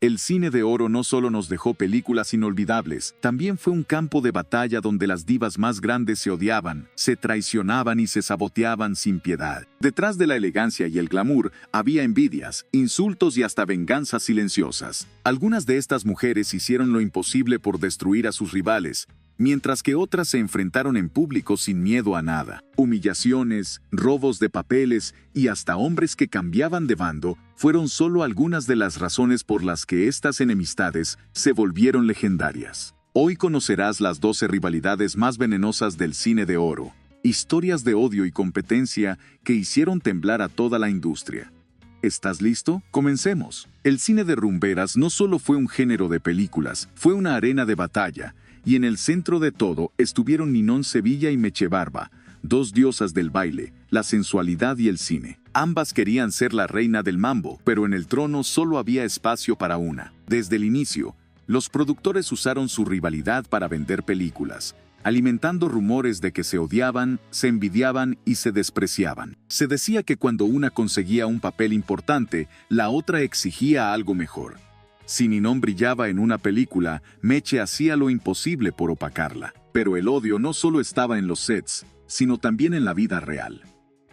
El cine de oro no solo nos dejó películas inolvidables, también fue un campo de batalla donde las divas más grandes se odiaban, se traicionaban y se saboteaban sin piedad. Detrás de la elegancia y el glamour había envidias, insultos y hasta venganzas silenciosas. Algunas de estas mujeres hicieron lo imposible por destruir a sus rivales, mientras que otras se enfrentaron en público sin miedo a nada. Humillaciones, robos de papeles y hasta hombres que cambiaban de bando fueron solo algunas de las razones por las que estas enemistades se volvieron legendarias. Hoy conocerás las 12 rivalidades más venenosas del cine de oro, historias de odio y competencia que hicieron temblar a toda la industria. ¿Estás listo? Comencemos. El cine de rumberas no solo fue un género de películas, fue una arena de batalla, y en el centro de todo estuvieron Ninón Sevilla y Meche Barba, dos diosas del baile, la sensualidad y el cine. Ambas querían ser la reina del mambo, pero en el trono solo había espacio para una. Desde el inicio, los productores usaron su rivalidad para vender películas, alimentando rumores de que se odiaban, se envidiaban y se despreciaban. Se decía que cuando una conseguía un papel importante, la otra exigía algo mejor. Si Ninón brillaba en una película, Meche hacía lo imposible por opacarla. Pero el odio no solo estaba en los sets, sino también en la vida real.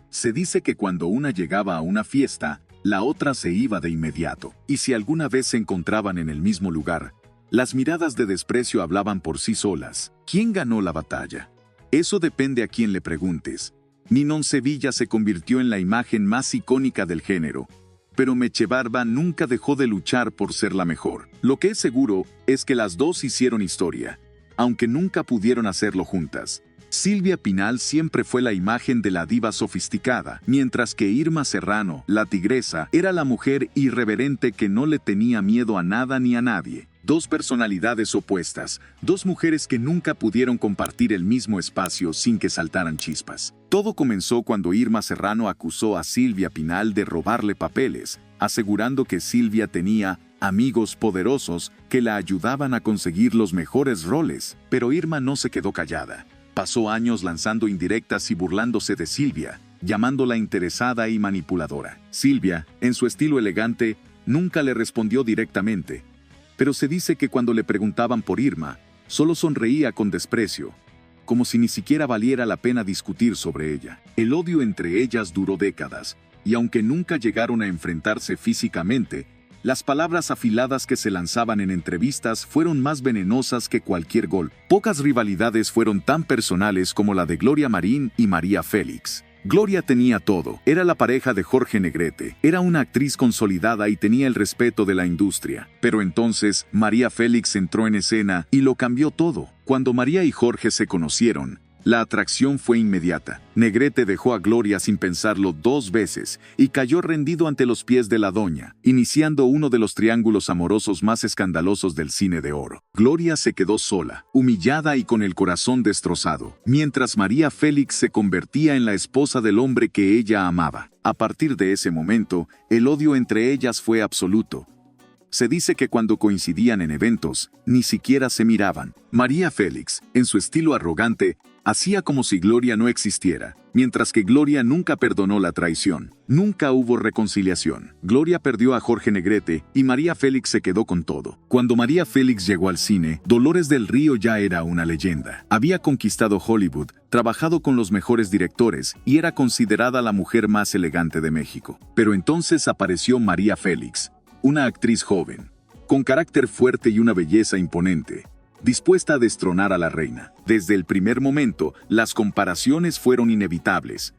Se dice que cuando una llegaba a una fiesta, la otra se iba de inmediato. Y si alguna vez se encontraban en el mismo lugar, las miradas de desprecio hablaban por sí solas. ¿Quién ganó la batalla? Eso depende a quien le preguntes. Ninón Sevilla se convirtió en la imagen más icónica del género, pero Meche Barba nunca dejó de luchar por ser la mejor. Lo que es seguro es que las dos hicieron historia, aunque nunca pudieron hacerlo juntas. Silvia Pinal siempre fue la imagen de la diva sofisticada, mientras que Irma Serrano, la tigresa, era la mujer irreverente que no le tenía miedo a nada ni a nadie. Dos personalidades opuestas, dos mujeres que nunca pudieron compartir el mismo espacio sin que saltaran chispas. Todo comenzó cuando Irma Serrano acusó a Silvia Pinal de robarle papeles, asegurando que Silvia tenía amigos poderosos que la ayudaban a conseguir los mejores roles. Pero Irma no se quedó callada. Pasó años lanzando indirectas y burlándose de Silvia, llamándola interesada y manipuladora. Silvia, en su estilo elegante, nunca le respondió directamente, pero se dice que cuando le preguntaban por Irma, solo sonreía con desprecio, como si ni siquiera valiera la pena discutir sobre ella. El odio entre ellas duró décadas, y aunque nunca llegaron a enfrentarse físicamente, las palabras afiladas que se lanzaban en entrevistas fueron más venenosas que cualquier golpe. Pocas rivalidades fueron tan personales como la de Gloria Marín y María Félix. Gloria tenía todo, era la pareja de Jorge Negrete, era una actriz consolidada y tenía el respeto de la industria. Pero entonces, María Félix entró en escena y lo cambió todo. Cuando María y Jorge se conocieron, la atracción fue inmediata. Negrete dejó a Gloria sin pensarlo 2 veces y cayó rendido ante los pies de la doña, iniciando uno de los triángulos amorosos más escandalosos del cine de oro. Gloria se quedó sola, humillada y con el corazón destrozado, mientras María Félix se convertía en la esposa del hombre que ella amaba. A partir de ese momento, el odio entre ellas fue absoluto. Se dice que cuando coincidían en eventos, ni siquiera se miraban. María Félix, en su estilo arrogante, hacía como si Gloria no existiera, mientras que Gloria nunca perdonó la traición. Nunca hubo reconciliación. Gloria perdió a Jorge Negrete y María Félix se quedó con todo. Cuando María Félix llegó al cine, Dolores del Río ya era una leyenda. Había conquistado Hollywood, trabajado con los mejores directores y era considerada la mujer más elegante de México. Pero entonces apareció María Félix, una actriz joven, con carácter fuerte y una belleza imponente, dispuesta a destronar a la reina. Desde el primer momento, las comparaciones fueron inevitables.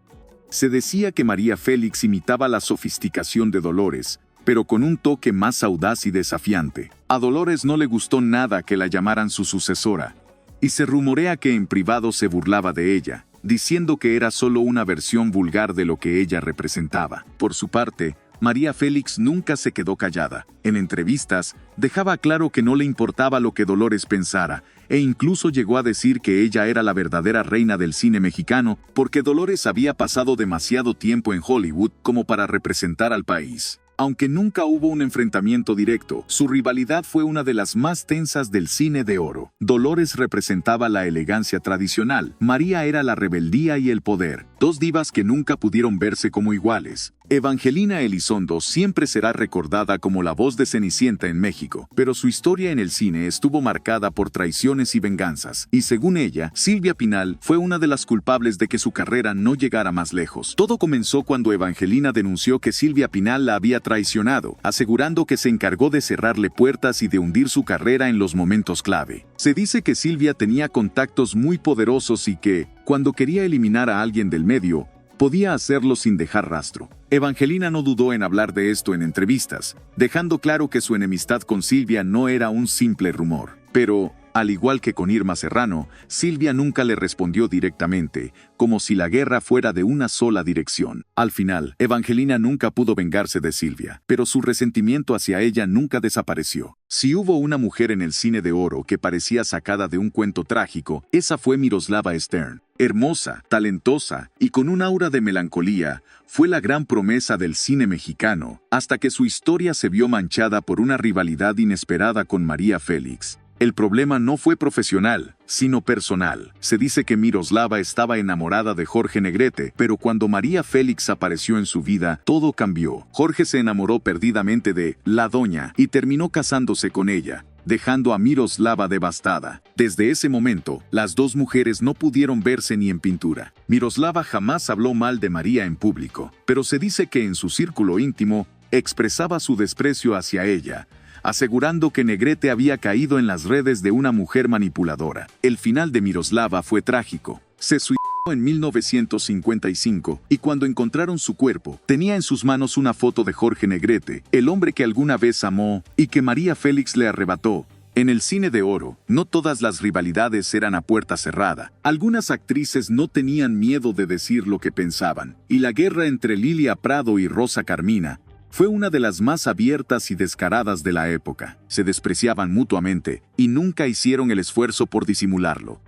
Se decía que María Félix imitaba la sofisticación de Dolores, pero con un toque más audaz y desafiante. A Dolores no le gustó nada que la llamaran su sucesora, y se rumorea que en privado se burlaba de ella, diciendo que era solo una versión vulgar de lo que ella representaba. Por su parte, María Félix nunca se quedó callada. En entrevistas, dejaba claro que no le importaba lo que Dolores pensara, e incluso llegó a decir que ella era la verdadera reina del cine mexicano, porque Dolores había pasado demasiado tiempo en Hollywood como para representar al país. Aunque nunca hubo un enfrentamiento directo, su rivalidad fue una de las más tensas del cine de oro. Dolores representaba la elegancia tradicional, María era la rebeldía y el poder, dos divas que nunca pudieron verse como iguales. Evangelina Elizondo siempre será recordada como la voz de Cenicienta en México, pero su historia en el cine estuvo marcada por traiciones y venganzas, y según ella, Silvia Pinal fue una de las culpables de que su carrera no llegara más lejos. Todo comenzó cuando Evangelina denunció que Silvia Pinal la había traicionado, asegurando que se encargó de cerrarle puertas y de hundir su carrera en los momentos clave. Se dice que Silvia tenía contactos muy poderosos y que, cuando quería eliminar a alguien del medio, podía hacerlo sin dejar rastro. Evangelina no dudó en hablar de esto en entrevistas, dejando claro que su enemistad con Silvia no era un simple rumor. Pero, al igual que con Irma Serrano, Silvia nunca le respondió directamente, como si la guerra fuera de una sola dirección. Al final, Evangelina nunca pudo vengarse de Silvia, pero su resentimiento hacia ella nunca desapareció. Si hubo una mujer en el cine de oro que parecía sacada de un cuento trágico, esa fue Miroslava Stern. Hermosa, talentosa y con un aura de melancolía, fue la gran promesa del cine mexicano, hasta que su historia se vio manchada por una rivalidad inesperada con María Félix. El problema no fue profesional, sino personal. Se dice que Miroslava estaba enamorada de Jorge Negrete, pero cuando María Félix apareció en su vida, todo cambió. Jorge se enamoró perdidamente de la doña y terminó casándose con ella, dejando a Miroslava devastada. Desde ese momento, las dos mujeres no pudieron verse ni en pintura. Miroslava jamás habló mal de María en público, pero se dice que en su círculo íntimo expresaba su desprecio hacia ella, asegurando que Negrete había caído en las redes de una mujer manipuladora. El final de Miroslava fue trágico. Se suicidó en 1955 y cuando encontraron su cuerpo, tenía en sus manos una foto de Jorge Negrete, el hombre que alguna vez amó y que María Félix le arrebató. En el cine de oro, no todas las rivalidades eran a puerta cerrada. Algunas actrices no tenían miedo de decir lo que pensaban, y la guerra entre Lilia Prado y Rosa Carmina fue una de las más abiertas y descaradas de la época. Se despreciaban mutuamente y nunca hicieron el esfuerzo por disimularlo.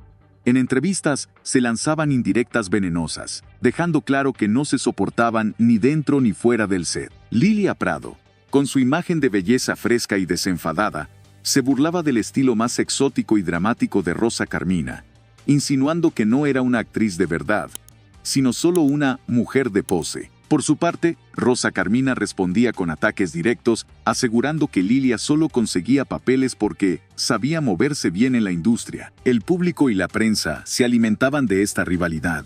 En entrevistas se lanzaban indirectas venenosas, dejando claro que no se soportaban ni dentro ni fuera del set. Lilia Prado, con su imagen de belleza fresca y desenfadada, se burlaba del estilo más exótico y dramático de Rosa Carmina, insinuando que no era una actriz de verdad, sino solo una mujer de pose. Por su parte, Rosa Carmina respondía con ataques directos, asegurando que Lilia solo conseguía papeles porque sabía moverse bien en la industria. El público y la prensa se alimentaban de esta rivalidad,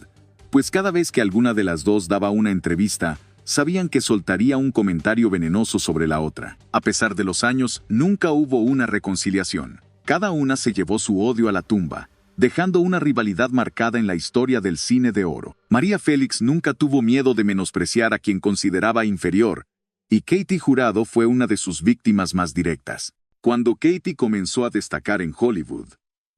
pues cada vez que alguna de las dos daba una entrevista, sabían que soltaría un comentario venenoso sobre la otra. A pesar de los años, nunca hubo una reconciliación. Cada una se llevó su odio a la tumba, dejando una rivalidad marcada en la historia del cine de oro. María Félix nunca tuvo miedo de menospreciar a quien consideraba inferior, y Katy Jurado fue una de sus víctimas más directas. Cuando Katy comenzó a destacar en Hollywood,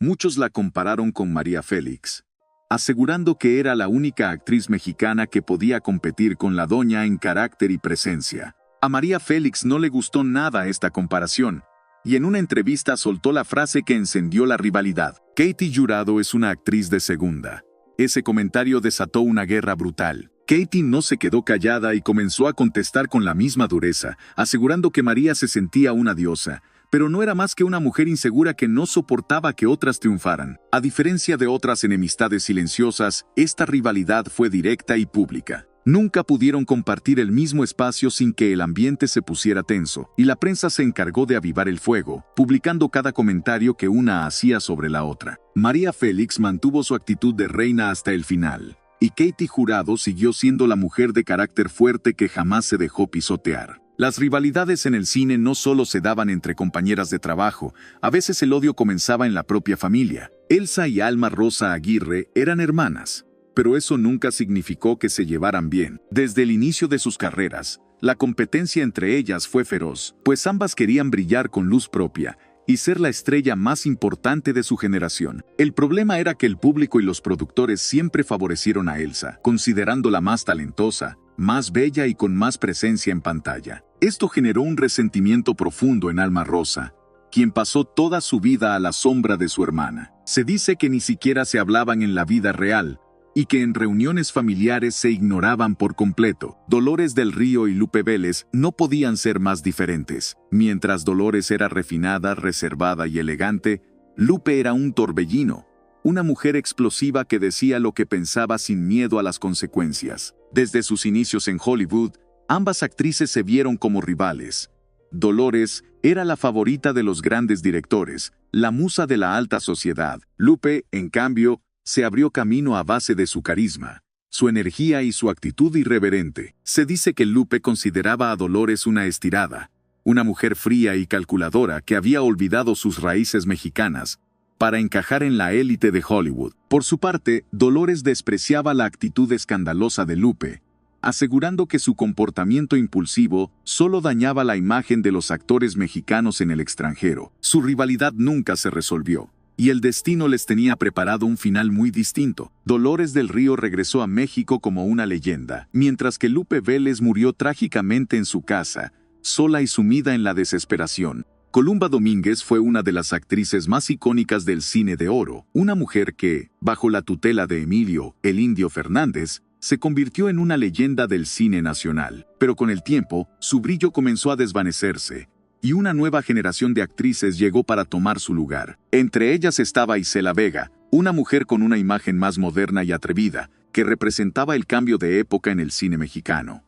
muchos la compararon con María Félix, asegurando que era la única actriz mexicana que podía competir con la doña en carácter y presencia. A María Félix no le gustó nada esta comparación, y en una entrevista soltó la frase que encendió la rivalidad: Katy Jurado es una actriz de segunda. Ese comentario desató una guerra brutal. Katy no se quedó callada y comenzó a contestar con la misma dureza, asegurando que María se sentía una diosa, pero no era más que una mujer insegura que no soportaba que otras triunfaran. A diferencia de otras enemistades silenciosas, esta rivalidad fue directa y pública. Nunca pudieron compartir el mismo espacio sin que el ambiente se pusiera tenso, y la prensa se encargó de avivar el fuego, publicando cada comentario que una hacía sobre la otra. María Félix mantuvo su actitud de reina hasta el final, y Katy Jurado siguió siendo la mujer de carácter fuerte que jamás se dejó pisotear. Las rivalidades en el cine no solo se daban entre compañeras de trabajo, a veces el odio comenzaba en la propia familia. Elsa y Alma Rosa Aguirre eran hermanas, pero eso nunca significó que se llevaran bien. Desde el inicio de sus carreras, la competencia entre ellas fue feroz, pues ambas querían brillar con luz propia y ser la estrella más importante de su generación. El problema era que el público y los productores siempre favorecieron a Elsa, considerándola más talentosa, más bella y con más presencia en pantalla. Esto generó un resentimiento profundo en Alma Rosa, quien pasó toda su vida a la sombra de su hermana. Se dice que ni siquiera se hablaban en la vida real, y que en reuniones familiares se ignoraban por completo. Dolores del Río y Lupe Vélez no podían ser más diferentes. Mientras Dolores era refinada, reservada y elegante, Lupe era un torbellino, una mujer explosiva que decía lo que pensaba sin miedo a las consecuencias. Desde sus inicios en Hollywood, Ambas actrices se vieron como rivales. Dolores era la favorita de los grandes directores, la musa de la alta sociedad. Lupe, en cambio, se abrió camino a base de su carisma, su energía y su actitud irreverente. Se dice que Lupe consideraba a Dolores una estirada, una mujer fría y calculadora que había olvidado sus raíces mexicanas para encajar en la élite de Hollywood. Por su parte, Dolores despreciaba la actitud escandalosa de Lupe, asegurando que su comportamiento impulsivo solo dañaba la imagen de los actores mexicanos en el extranjero. Su rivalidad nunca se resolvió, y el destino les tenía preparado un final muy distinto. Dolores del Río regresó a México como una leyenda, mientras que Lupe Vélez murió trágicamente en su casa, sola y sumida en la desesperación. Columba Domínguez fue una de las actrices más icónicas del cine de oro, una mujer que, bajo la tutela de Emilio, el Indio Fernández, se convirtió en una leyenda del cine nacional. Pero con el tiempo, su brillo comenzó a desvanecerse, y una nueva generación de actrices llegó para tomar su lugar. Entre ellas estaba Isela Vega, una mujer con una imagen más moderna y atrevida, que representaba el cambio de época en el cine mexicano.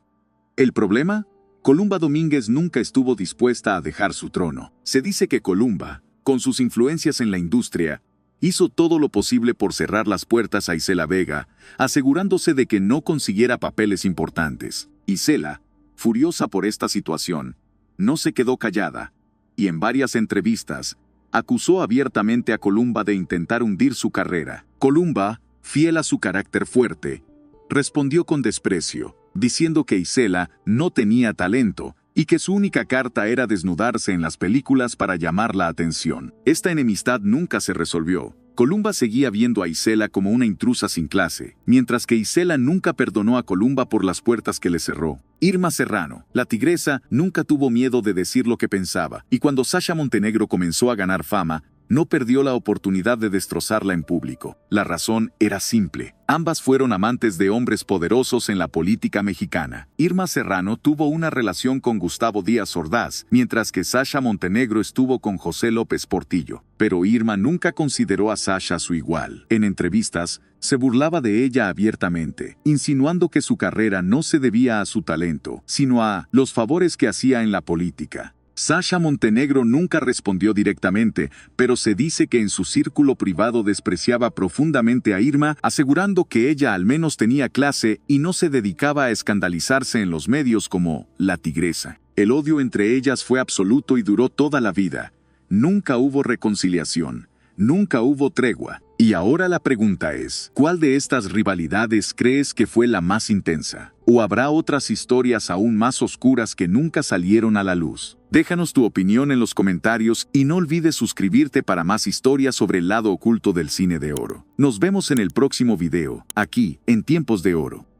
¿El problema? Columba Domínguez nunca estuvo dispuesta a dejar su trono. Se dice que Columba, con sus influencias en la industria, hizo todo lo posible por cerrar las puertas a Isela Vega, asegurándose de que no consiguiera papeles importantes. Isela, furiosa por esta situación, no se quedó callada, y en varias entrevistas, acusó abiertamente a Columba de intentar hundir su carrera. Columba, fiel a su carácter fuerte, respondió con desprecio, diciendo que Isela no tenía talento, y que su única carta era desnudarse en las películas para llamar la atención. Esta enemistad nunca se resolvió. Columba seguía viendo a Isela como una intrusa sin clase, mientras que Isela nunca perdonó a Columba por las puertas que le cerró. Irma Serrano, la tigresa, nunca tuvo miedo de decir lo que pensaba, y cuando Sasha Montenegro comenzó a ganar fama, no perdió la oportunidad de destrozarla en público. La razón era simple. Ambas fueron amantes de hombres poderosos en la política mexicana. Irma Serrano tuvo una relación con Gustavo Díaz Ordaz, mientras que Sasha Montenegro estuvo con José López Portillo. Pero Irma nunca consideró a Sasha su igual. En entrevistas, se burlaba de ella abiertamente, insinuando que su carrera no se debía a su talento, sino a los favores que hacía en la política. Sasha Montenegro nunca respondió directamente, pero se dice que en su círculo privado despreciaba profundamente a Irma, asegurando que ella al menos tenía clase y no se dedicaba a escandalizarse en los medios como la tigresa. El odio entre ellas fue absoluto y duró toda la vida. Nunca hubo reconciliación, nunca hubo tregua. Y ahora la pregunta es, ¿cuál de estas rivalidades crees que fue la más intensa? ¿O habrá otras historias aún más oscuras que nunca salieron a la luz? Déjanos tu opinión en los comentarios y no olvides suscribirte para más historias sobre el lado oculto del cine de oro. Nos vemos en el próximo video, aquí, en Tiempos de Oro.